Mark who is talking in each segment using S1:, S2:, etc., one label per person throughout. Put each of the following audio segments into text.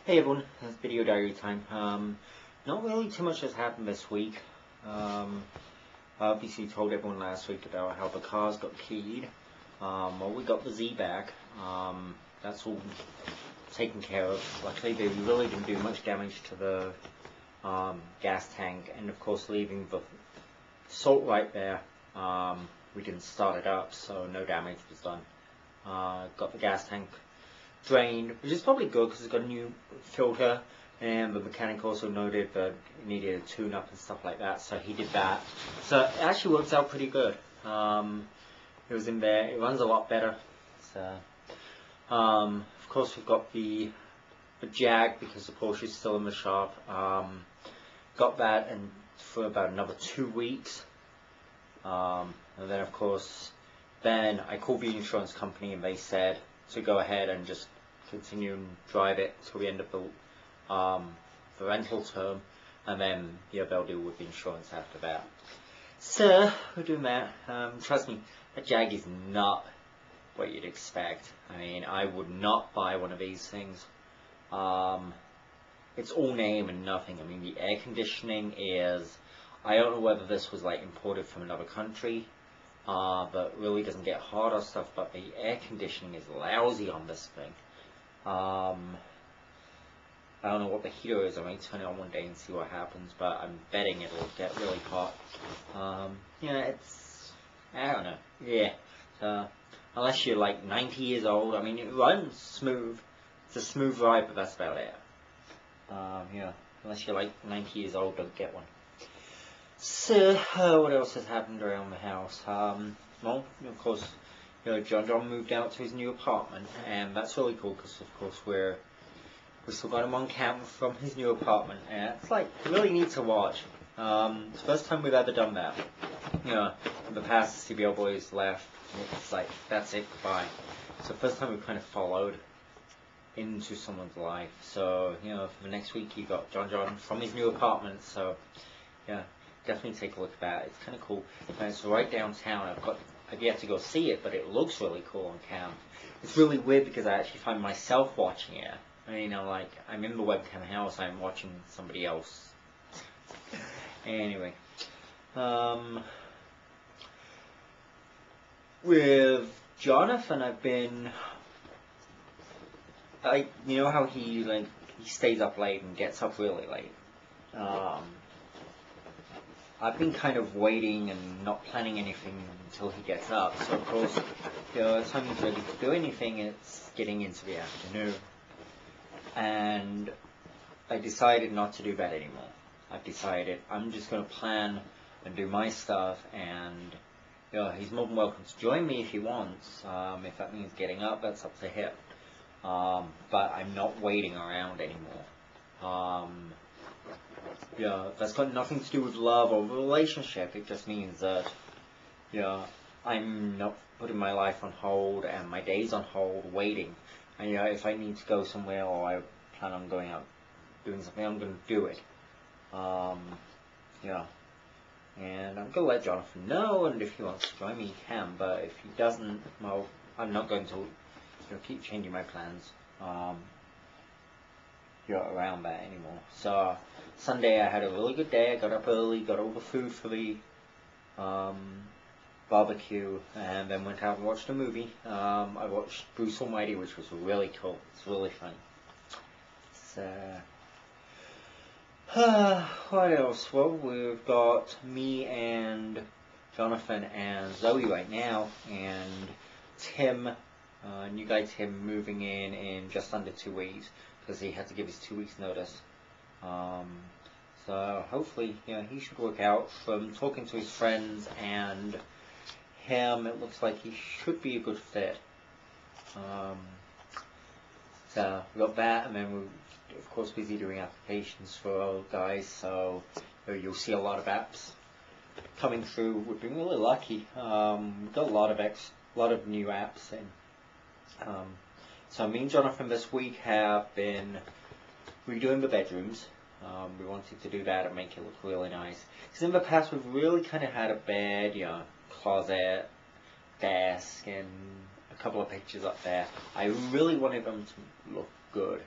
S1: Hey everyone, it's video diary time. Not really too much has happened this week. I obviously told everyone last week about how the cars got keyed. Well, we got the Z back. That's all taken care of. Luckily, they really didn't do much damage to the gas tank, and of course, leaving the salt right there, we didn't start it up, so no damage was done. Got the gas tank drained, which is probably good because it's got a new filter, and the mechanic also noted that it needed a tune-up and stuff like that, so he did that. So it actually works out pretty good. It was in there. It runs a lot better. So, of course, we've got the Jag because the Porsche is still in the shop. Got that and for about another 2 weeks, and then of course, then I called the insurance company and they said to go ahead and just continue and drive it till the end of the rental term, and then they'll deal with the insurance after that. So we're doing that. Trust me, a Jag is not what you'd expect. I mean, I would not buy one of these things. It's all name and nothing. I mean, the air conditioning is, I don't know whether this was like imported from another country, but really doesn't get hot or stuff, but the air conditioning is lousy on this thing. I don't know what the heater is. I might turn it on one day and see what happens, but I'm betting it'll get really hot. It's, I don't know. Yeah. Unless you're like 90 years old, I mean, it runs smooth. It's a smooth ride, but that's about it. Unless you're like 90 years old, don't get one. So, what else has happened around the house? Well, of course, John moved out to his new apartment, and that's really cool because, of course, we still got him on camera from his new apartment, and it's like really neat to watch. It's the first time we've ever done that. In the past, the CBL boys left, and it's like, that's it, goodbye. It's the first time we've kind of followed into someone's life. So, for the next week, you got John from his new apartment, so, yeah. Definitely take a look at that. It's kind of cool. And it's right downtown. I've yet to go see it, but it looks really cool on cam. It's really weird because I actually find myself watching it. I mean, I'm in the webcam house. I'm watching somebody else. Anyway, with Jonathan, I've been. You know how he stays up late and gets up really late. I've been kind of waiting and not planning anything until he gets up. So of course, as time he's ready to do anything, it's getting into the afternoon. And I decided not to do that anymore. I've decided I'm just going to plan and do my stuff, and he's more than welcome to join me if he wants. If that means getting up, that's up to him. But I'm not waiting around anymore. That's got nothing to do with love or relationship. It just means that, I'm not putting my life on hold and my days on hold, waiting. And, if I need to go somewhere or I plan on going out doing something, I'm going to do it. And I'm going to let Jonathan know, and if he wants to join me, he can. But if he doesn't, well, I'm not going to, keep changing my plans. Around that anymore. So Sunday I had a really good day. I got up early, got all the food for the barbecue, and then went out and watched a movie. I watched Bruce Almighty, which was really cool. It's really funny. So what else? Well, we've got me and Jonathan and Zoe right now, and Tim, new guy Tim, moving in just under 2 weeks. Because he had to give his 2 weeks notice. So hopefully, he should work out. From talking to his friends and him, it looks like he should be a good fit. So we got that, and then we're of course busy doing applications for our guys. So you'll see a lot of apps coming through. We've been really lucky. We've got a lot of new apps in. So me and Jonathan this week have been redoing the bedrooms. We wanted to do that and make it look really nice. Because in the past we've really kind of had a bed, closet, desk, and a couple of pictures up there. I really wanted them to look good.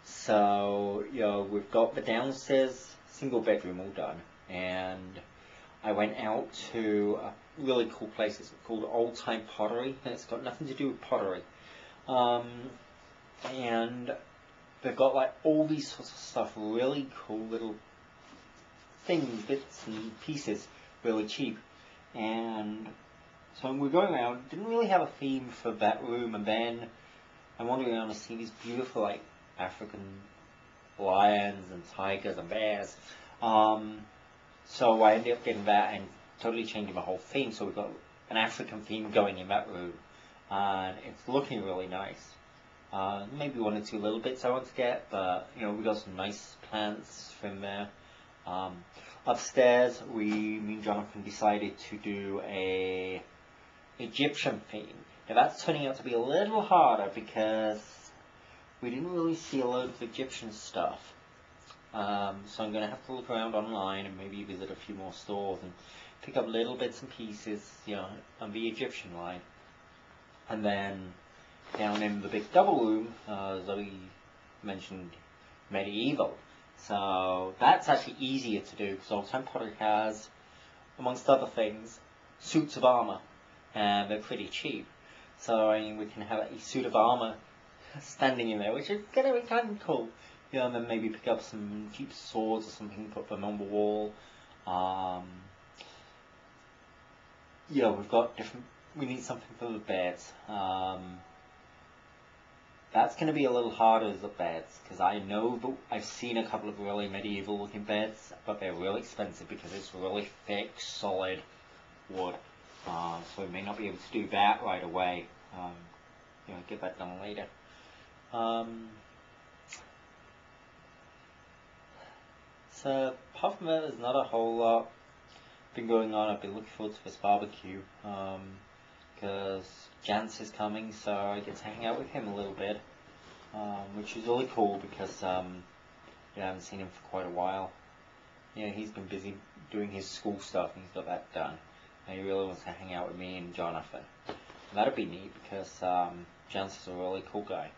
S1: So, we've got the downstairs single bedroom all done, and I went out to a really cool place. It's called Old Time Pottery, and it's got nothing to do with pottery. And they've got like all these sorts of stuff, really cool little things, bits and pieces, really cheap. And so we're going around, didn't really have a theme for that room, and then I'm wandering around to see these beautiful like African lions and tigers and bears. So I ended up getting that and totally changing the whole theme. So we've got an African theme going in that room, and it's looking really nice. Maybe one or two little bits I want to get, but we got some nice plants from there. Upstairs, me and Jonathan decided to do a Egyptian theme. Now that's turning out to be a little harder because we didn't really see a lot of Egyptian stuff. So I'm going to have to look around online and maybe visit a few more stores and pick up little bits and pieces, on the Egyptian line. And then down in the big double room, Zoe mentioned medieval. So that's actually easier to do because Old Time Pottery has, amongst other things, suits of armour, and they're pretty cheap. So we can have a suit of armour standing in there, which is going to be kind of cool. And then maybe pick up some cheap swords or something, put them on the wall. We've got different. We need something for the beds. That's going to be a little harder as the beds, because I know that I've seen a couple of really medieval looking beds, but they're really expensive because it's really thick, solid wood. So we may not be able to do that right away. Get that done later. So apart from that, there's not a whole lot been going on. I've been looking forward to this barbecue because Jance is coming, so I get to hang out with him a little bit, which is really cool because I haven't seen him for quite a while. He's been busy doing his school stuff and he's got that done, and he really wants to hang out with me and Jonathan. And that'd be neat because Jance is a really cool guy.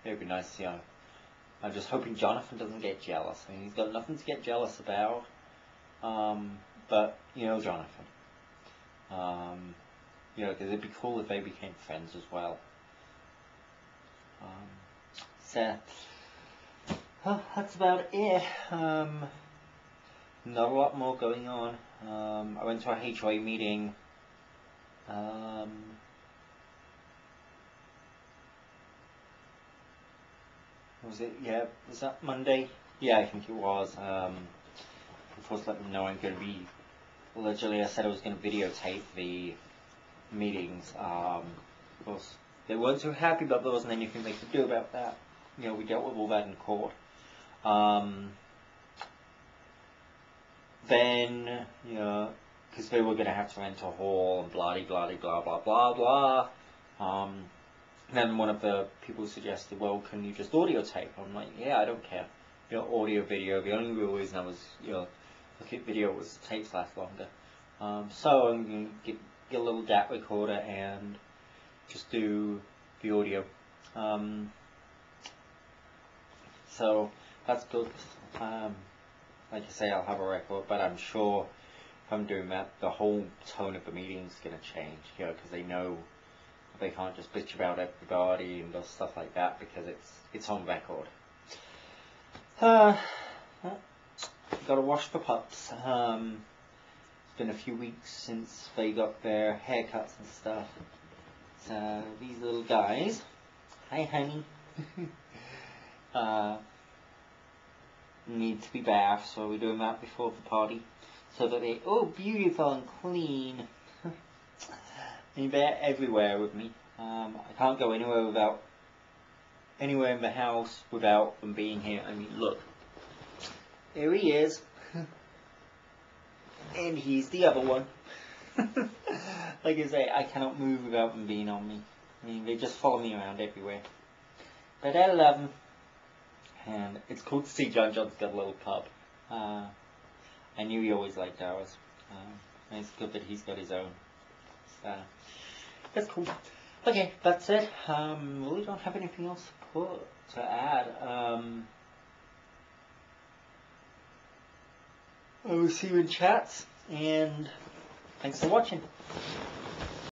S1: It'd be nice, I'm just hoping Jonathan doesn't get jealous. He's got nothing to get jealous about. But Jonathan. Because it'd be cool if they became friends as well. That's about it. Not a lot more going on. I went to a HOA meeting. Was it? Yeah, was that Monday? Yeah, I think it was. Of course, let them know I'm going to be. Allegedly, I said I was going to videotape the meetings. Of course, they weren't too happy, but there wasn't anything they could do about that. We dealt with all that in court. Then, because they were going to have to rent a hall and blah blah blah blah blah blah. Then one of the people suggested, well, can you just audio tape? I'm like, yeah, I don't care. Audio, video. The only real reason I was, look at video was the tapes last longer. So I'm going to get a little DAT recorder and just do the audio. So that's good. Like I say, I'll have a record, but I'm sure if I'm doing that, the whole tone of the meeting is going to change, because they know they can't just bitch about everybody and stuff like that because it's on record. Gotta wash the pups. It's been a few weeks since they got their haircuts and stuff. So these little guys, hi honey, need to be bathed, so we're doing that before the party, so that they're all beautiful and clean. And they're everywhere with me. I can't go anywhere in the house without them being here. I mean, look, there he is, and he's the other one. Like I say, I cannot move without them being on me. I mean, they just follow me around everywhere. But I love them. And it's cool to see John's got a little pup. I knew he always liked ours. And it's good that he's got his own. So, that's cool. Okay, that's it. Really don't have anything else to add. I will see you in chats, and thanks for watching.